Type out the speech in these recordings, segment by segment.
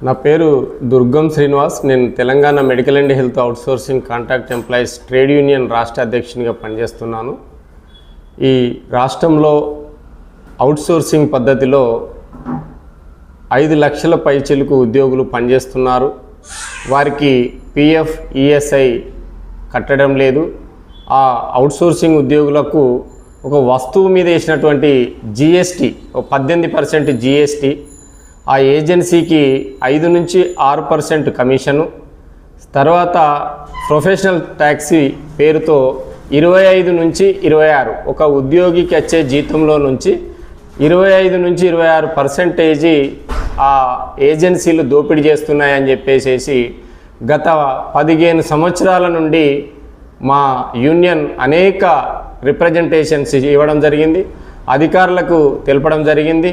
నా పేరు దుర్గం శ్రీనివాస్. నేను Telangana medical and health outsourcing contract employees trade union రాష్ట్ర అధ్యక్షునిగా పనిచేస్తున్నాను. ఈ రాష్ట్రంలో అవుట్సోర్సింగ్ పద్ధతిలో 5 లక్షల పైచిలుకు ఉద్యోగులు పనిచేస్తున్నారు. వారికి పిఎఫ్, ఈఎస్ఐ కట్టడం లేదు. ఆ అవుట్సోర్సింగ్ ఉద్యోగులకు ఒక వస్తువు మీద వేసినటువంటి జిఎస్టీ 18% జిఎస్టీ, ఆ ఏజెన్సీకి 5 నుంచి 6% కమిషను, తర్వాత ప్రొఫెషనల్ ట్యాక్సీ పేరుతో 25 నుంచి 26, ఒక ఉద్యోగికి వచ్చే జీతంలో నుంచి 25 నుంచి 26% ఆ ఏజెన్సీలు దోపిడీ చేస్తున్నాయని చెప్పేసి గత 15 సంవత్సరాల నుండి మా యూనియన్ అనేక రిప్రజెంటేషన్స్ ఇవ్వడం జరిగింది, అధికారులకు తెలపడం జరిగింది.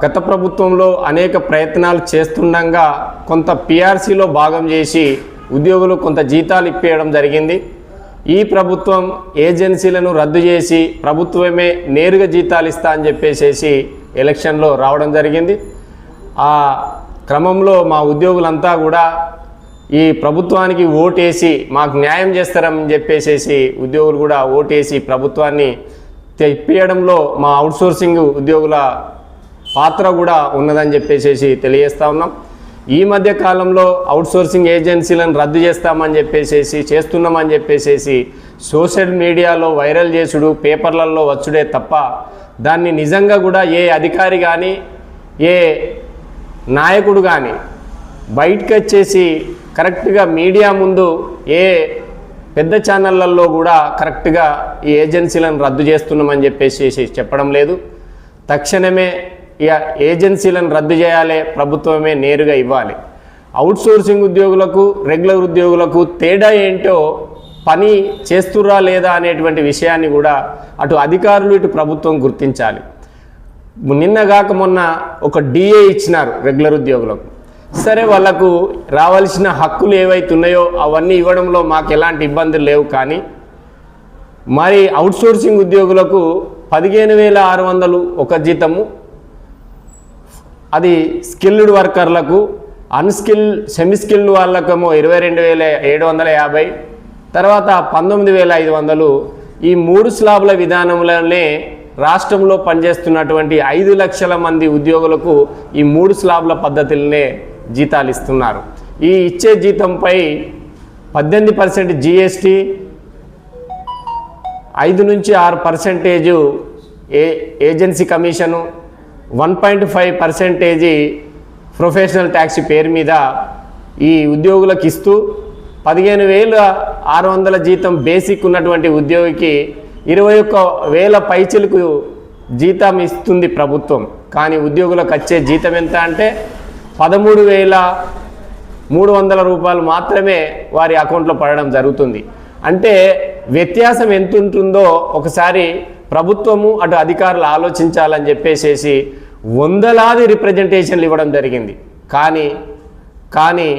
గత ప్రభుత్వంలో అనేక ప్రయత్నాలు చేస్తుండగా కొంత పిఆర్సీలో భాగం చేసి ఉద్యోగులు కొంత జీతాలు ఇప్పించడం జరిగింది. ఈ ప్రభుత్వం ఏజెన్సీలను రద్దు చేసి ప్రభుత్వమే నేరుగా జీతాలు ఇస్తా అని చెప్పేసి ఎలక్షన్లో రావడం జరిగింది. ఆ క్రమంలో మా ఉద్యోగులంతా కూడా ఈ ప్రభుత్వానికి ఓటేసి మాకు న్యాయం చేస్తారని చెప్పేసి ఉద్యోగులు కూడా ఓటేసి ప్రభుత్వాన్ని తెప్పియడంలో మా అవుట్సోర్సింగ్ ఉద్యోగుల పాత్ర కూడా ఉన్నదని చెప్పేసి తెలియజేస్తూ ఉన్నాం. ఈ మధ్య కాలంలో అవుట్సోర్సింగ్ ఏజెన్సీలను రద్దు చేస్తున్నామని చెప్పేసి సోషల్ మీడియాలో వైరల్ చేసుడు, పేపర్లలో వచ్చుడే తప్ప దాన్ని నిజంగా కూడా ఏ అధికారి కానీ ఏ నాయకుడు కానీ బయటకు వచ్చేసి కరెక్ట్గా మీడియా ముందు ఏ పెద్ద ఛానళ్ళల్లో కూడా కరెక్ట్గా ఈ ఏజెన్సీలను రద్దు చేస్తున్నామని చెప్పేసి చెప్పడం లేదు. తక్షణమే ఈ ఏజెన్సీలను రద్దు చేయాలి, ప్రభుత్వమే నేరుగా ఇవ్వాలి. అవుట్సోర్సింగ్ ఉద్యోగులకు రెగ్యులర్ ఉద్యోగులకు తేడా ఏంటో, పని చేస్తుర్రా లేదా అనేటువంటి విషయాన్ని కూడా అటు అధికారులు ఇటు ప్రభుత్వం గుర్తించాలి. నిన్నగాక మొన్న ఒక డిఏ ఇచ్చినారు రెగ్యులర్ ఉద్యోగులకు. సరే, వాళ్ళకు రావాల్సిన హక్కులు ఏవైతున్నాయో అవన్నీ ఇవ్వడంలో మాకు ఎలాంటి ఇబ్బందులు లేవు. కానీ మరి అవుట్సోర్సింగ్ ఉద్యోగులకు 15,600 ఒక జీతము, అది స్కిల్డ్ వర్కర్లకు, సెమీ స్కిల్డ్ వాళ్ళకేమో 22,750, తర్వాత 19,500. ఈ 3 స్లాబ్ల విధానంలోనే రాష్ట్రంలో పనిచేస్తున్నటువంటి 5 లక్షల మంది ఉద్యోగులకు ఈ 3 స్లాబ్ల పద్ధతులనే జీతాలు ఇస్తున్నారు. ఈ ఇచ్చే జీతంపై 18% జిఎస్టీ, 5 నుంచి 6% ఏజెన్సీ కమిషను, 1.5% ప్రొఫెషనల్ ట్యాక్సీ పేరు మీద ఈ ఉద్యోగులకు ఇస్తూ 15,600 జీతం బేసిక్ ఉన్నటువంటి ఉద్యోగికి 21,000 పైచిలకు జీతం ఇస్తుంది ప్రభుత్వం. కానీ ఉద్యోగులకు వచ్చే జీతం ఎంత అంటే 13,300 రూపాయలు మాత్రమే వారి అకౌంట్లో పడడం జరుగుతుంది. అంటే వ్యత్యాసం ఎంత ఉంటుందో ఒకసారి ప్రభుత్వము అటు అధికారులు ఆలోచించాలని చెప్పేసి వందలాది రిప్రజెంటేషన్లు ఇవ్వడం జరిగింది. కానీ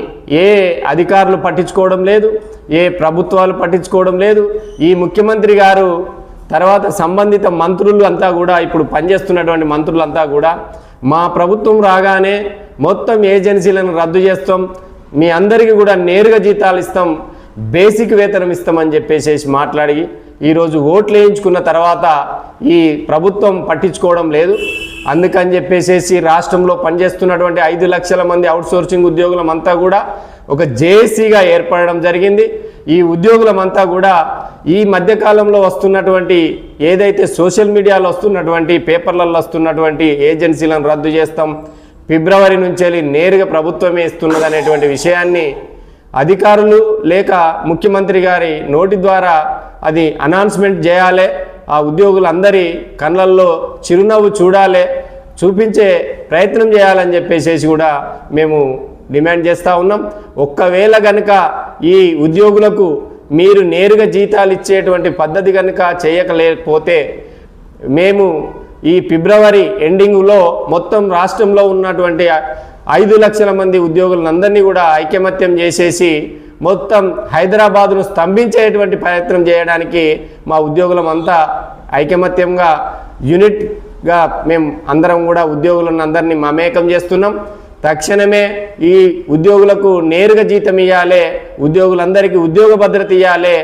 ఏ అధికారులు పట్టించుకోవడం లేదు, ఏ ప్రభుత్వాలు పట్టించుకోవడం లేదు. ఈ ముఖ్యమంత్రి గారు తర్వాత సంబంధిత మంత్రులు అంతా కూడా, ఇప్పుడు పనిచేస్తున్నటువంటి మంత్రులంతా కూడా మా ప్రభుత్వం రాగానే మొత్తం ఏజెన్సీలను రద్దు చేస్తాం, మీ అందరికీ కూడా నేరుగా జీతాలు ఇస్తాం, బేసిక్ వేతనం ఇస్తామని చెప్పేసి మాట్లాడి ఈరోజు ఓట్లు వేయించుకున్న తర్వాత ఈ ప్రభుత్వం పట్టించుకోవడం లేదు. అందుకని చెప్పేసి రాష్ట్రంలో పనిచేస్తున్నటువంటి 5 లక్షల మంది అవుట్సోర్సింగ్ ఉద్యోగులమంతా కూడా ఒక జేఏసీగా ఏర్పడడం జరిగింది. ఈ ఉద్యోగులమంతా కూడా ఈ మధ్యకాలంలో వస్తున్నటువంటి ఏదైతే సోషల్ మీడియాలో వస్తున్నటువంటి, పేపర్లలో వస్తున్నటువంటి ఏజెన్సీలను రద్దు చేస్తాం, ఫిబ్రవరి నుంచి నేరుగా ప్రభుత్వమే ఇస్తున్నది అనేటువంటి విషయాన్ని అధికారులు లేక ముఖ్యమంత్రి గారి నోటి ద్వారా అది అనౌన్స్మెంట్ చేయాలి. ఆ ఉద్యోగులందరి కళ్ళల్లో చిరునవ్వు చూపించే ప్రయత్నం చేయాలని చెప్పేసి కూడా మేము డిమాండ్ చేస్తూ ఉన్నాం. ఒక్కవేళ కనుక ఈ ఉద్యోగులకు మీరు నేరుగా జీతాలు ఇచ్చేటువంటి పద్ధతి కనుక చేయలేకపోతే మేము ఈ ఫిబ్రవరి ఎండింగ్లో మొత్తం రాష్ట్రంలో ఉన్నటువంటి 5 లక్షల మంది ఉద్యోగులందరినీ కూడా ఐకమత్యం చేసేసి మొత్తం హైదరాబాదును స్తంభించేటువంటి ప్రయత్నం చేయడానికి మా ఉద్యోగులమంతా ఐకమత్యంగా యూనిట్గా మేము అందరం కూడా ఉద్యోగులను అందరినీ మమేకం చేస్తున్నాం. తక్షణమే ఈ ఉద్యోగులకు నేరుగా జీతం ఇవ్వాలి, ఉద్యోగులందరికీ ఉద్యోగ భద్రత ఇవ్వాలి,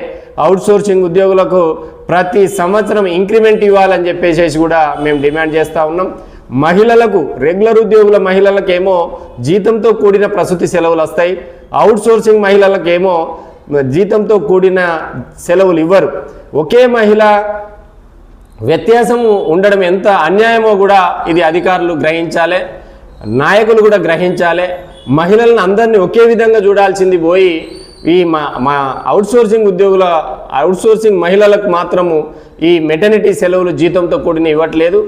అవుట్సోర్సింగ్ ఉద్యోగులకు ప్రతి సంవత్సరం ఇంక్రిమెంట్ ఇవ్వాలని చెప్పేసి కూడా మేము డిమాండ్ చేస్తూ ఉన్నాం. మహిళలకు రెగ్యులర్ ఉద్యోగుల మహిళలకేమో జీతంతో కూడిన ప్రసూతి సెలవులు వస్తాయి, అవుట్సోర్సింగ్ మహిళలకేమో జీతంతో కూడిన సెలవులు ఇవ్వరు. ఒకే మహిళ వ్యత్యాసం ఉండడం ఎంత అన్యాయమో కూడా ఇది అధికారులు గ్రహించాలి, నాయకులు కూడా గ్రహించాలి. మహిళలను అందరినీ ఒకే విధంగా చూడాల్సింది పోయి ఈ మా అవుట్సోర్సింగ్ మహిళలకు మాత్రము ఈ మెటర్నిటీ సెలవులు జీతంతో కూడిన ఇవ్వట్లేదు.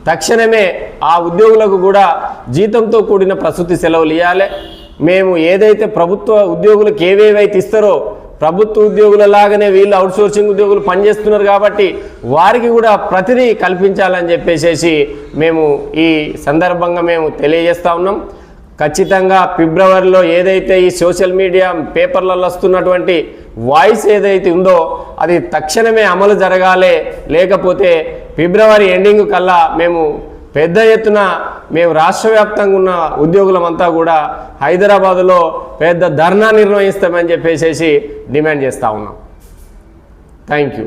తక్షణమే ఆ ఉద్యోగులకు కూడా జీతంతో కూడిన ప్రసూతి సెలవులు ఇవ్వాలి. మేము ఏదైతే ప్రభుత్వ ఉద్యోగులకు ఏవేవైతే ఇస్తారో ప్రభుత్వ ఉద్యోగులలాగానే వీళ్ళు అవుట్సోర్సింగ్ ఉద్యోగులు పనిచేస్తున్నారు కాబట్టి వారికి కూడా ప్రతిదీ కల్పించాలని చెప్పేసి మేము ఈ సందర్భంగా మేము తెలియజేస్తూ ఉన్నాం. ఖచ్చితంగా ఫిబ్రవరిలో ఏదైతే ఈ సోషల్ మీడియా పేపర్లలో వస్తున్నటువంటి వాయిస్ ఏదైతే ఉందో అది తక్షణమే అమలు జరగాలి. లేకపోతే ఫిబ్రవరి ఎండింగ్ కల్లా మేము పెద్ద ఎత్తున రాష్ట్ర వ్యాప్తంగా ఉన్న ఉద్యోగులమంతా కూడా హైదరాబాదులో పెద్ద ధర్నా నిర్వహిస్తామని చెప్పేసి డిమాండ్ చేస్తూ ఉన్నాం. Thank you.